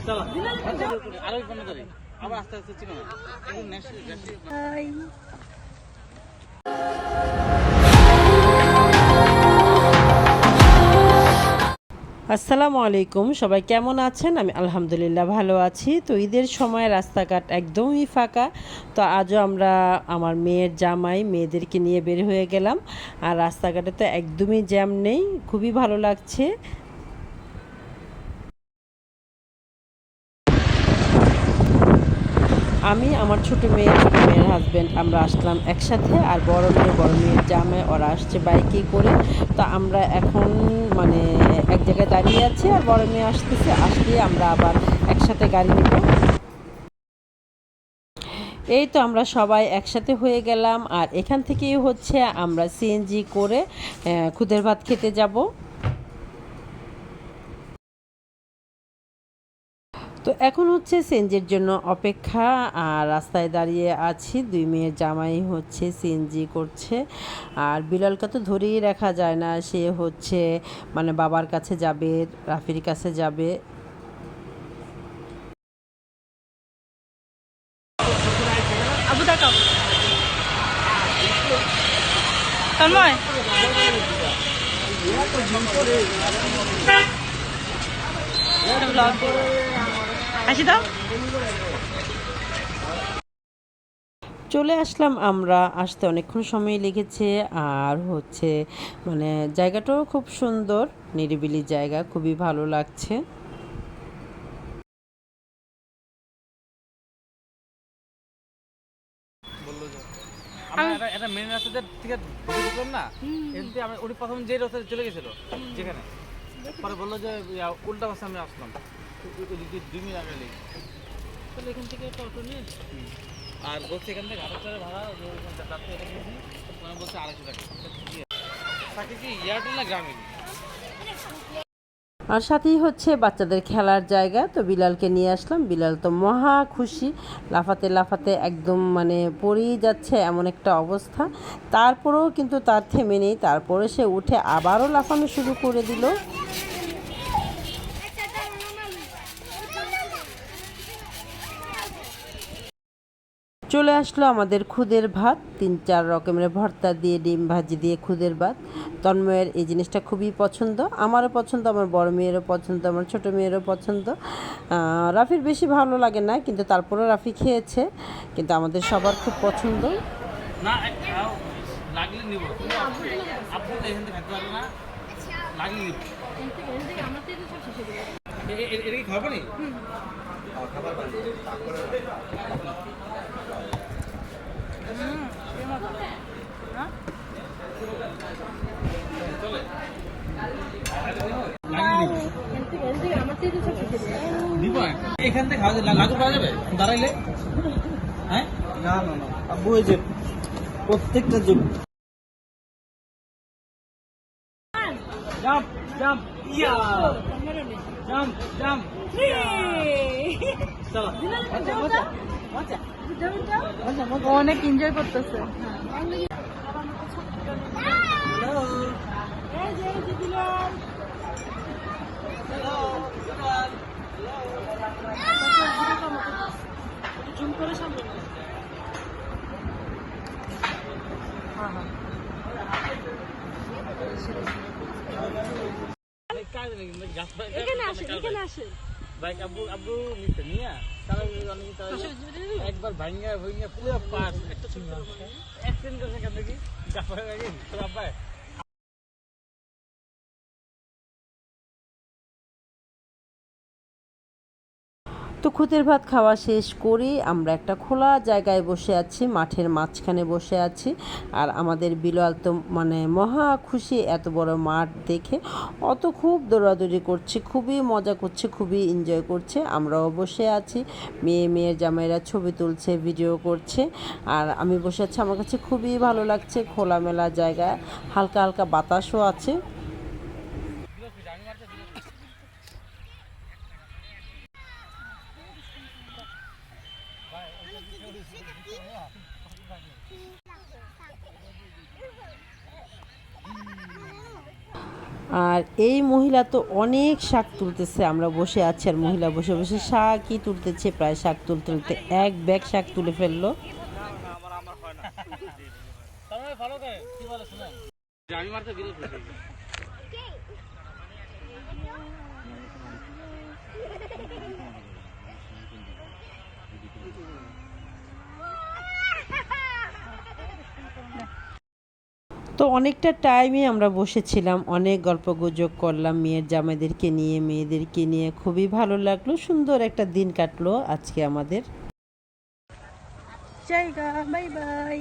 চলো আরো 15 তারিখ আবার আস্তে আস্তে চিনো এখন নেক্সট আসসালামু আলাইকুম, সবাই কেমন আছেন? আমি আলহামদুলিল্লাহ ভালো আছি। তো ঈদের সময় রাস্তাঘাট একদমই ফাঁকা। তো আজও আমরা আমার মেয়ের জামাই মেয়েদেরকে নিয়ে বের হয়ে গেলাম। আর রাস্তাঘাটে তো একদমই জ্যাম নেই, খুবই ভালো লাগছে। আমি আমার ছোট মেয়ের হাজব্যান্ড আমরা আসলাম একসাথে। আর বড় মেয়ের জামাই ওরা আসছে বাইকে করে। তো আমরা এখন মানে এক জায়গায় দাঁড়িয়ে আছি, আর বড় মেয়ে আসতেছে, আসলেই আমরা আবার একসাথে গাড়ি নেব। এই তো আমরা সবাই একসাথে হয়ে গেলাম। আর এখান থেকেই হচ্ছে আমরা সিএনজি করে খুদের ভাত খেতে যাব। তো এখন হচ্ছে সিএনজির জন্য অপেক্ষা। আর রাস্তায় দাঁড়িয়ে আছি, দুই মেয়ের জামাই হচ্ছে সিএনজি করছে। আর বিলালকে তো ধরেই রাখা যায় না, সে হচ্ছে মানে বাবার কাছে যাবে, রাফির কাছে যাবে। আবু তাকাও তন্ময় হাসি দাও। চলে আসলাম আমরা, আসতে অনেকক্ষণ সময় লেগেছে। আর হচ্ছে মানে জায়গাটাও খুব সুন্দর, নিরিবিলি জায়গা, খুবই ভালো লাগছে। আমরা এটা মেন রাস্তাতে থেকে ঢুকলাম না, এমনি আমরা উনি প্রথম যে রাস্তায় চলে গেছিল যেখানে, পরে বললো যে উল্টা পাশে আমি আসলাম 2 মিনিট আগে লেগে। তাহলে এখান থেকে একটা অটো নিয়ে আর বলছে এখান থেকে 8,000 ভাড়া, রাত্রে এখানে গেছি মানে বলছে 250 টাকা। তাকে কি এয়ারটেল না গ্রামীণ? আর সাথেই হচ্ছে বাচ্চাদের খেলার জায়গা। তো বিলালকে নিয়ে আসলাম, বিলাল তো মহা খুশি, লাফাতে লাফাতে একদম মানে পড়েই যাচ্ছে এমন একটা অবস্থা। তারপরেও কিন্তু তার থেমে নেই, তারপরে সে উঠে আবারও লাফানো শুরু করে দিল। চলে আসলো আমাদের খুদের ভাত, 3-4 রকমের ভর্তা দিয়ে, ডিম ভাজি দিয়ে খুদের ভাত। তন্ময়ের এই জিনিসটা খুবই পছন্দ, আমারও পছন্দ, আমার বড় মেয়েরও পছন্দ, আমার ছোট মেয়েরও পছন্দ। রাফির বেশি ভালো লাগে না, কিন্তু তারপরেও রাফি খেয়েছে, কিন্তু আমাদের সবার খুব পছন্দ। না লাগলে নিব, আপনি তো এখান থেকে খেতে পারবে না, লাগলে নিব। এটা কি খাবো নি? খাবার এখান থেকে খাওয়া লাগু পাওয়া যাবে দাঁড়াইলে? হ্যাঁ না না না আব্বু, ওই যে প্রত্যেকটা যোগ জাম্প জাম্প ইয়া জাম্প জাম্প চলো অনেক এনজয় করতেছে। একবার ভাঙ্গা ভাঙ্গা পুরো পাস একটা ছোট অ্যাক্সিডেন্ট করছে কেন কি গাছ তো খুদের ভাত খাওয়া শেষ করি আমরা একটা খোলা জায়গায় বসে আছি, মাঠের মাঝখানে বসে আছি। আর আমাদের বিলাল তো মানে মহা খুশি এত বড় মাঠ দেখে, অত খুব দৌড়াদৌড়ি করছে, খুবই মজা করছে, খুবই এনজয় করছে। আমরাও বসে আছি, মেয়ের জামাইরা ছবি তুলছে, ভিডিও করছে। আর আমি বসে আছি, আমার কাছে খুবই ভালো লাগছে, খোলামেলা জায়গা, হালকা হালকা বাতাসও আছে। আর এই মহিলা তো অনেক শাক তুলতেছে, আমরা বসে আছি আর মহিলা বসে বসে শাকই তুলতেছে, প্রায় শাক তুলতে তুলতে এক ব্যাগ শাক তুলে ফেললো। আমি মারতে বিরোধ তো অনেকটা টাইমই আমরা বসেছিলাম, অনেক গল্পগুজব করলাম মেয়ের জামাইদেরকে নিয়ে, মেয়েদেরকে নিয়ে। খুবই ভালো লাগলো, সুন্দর একটা দিন কাটলো আজকে আমাদের। জায়গা বাই বাই।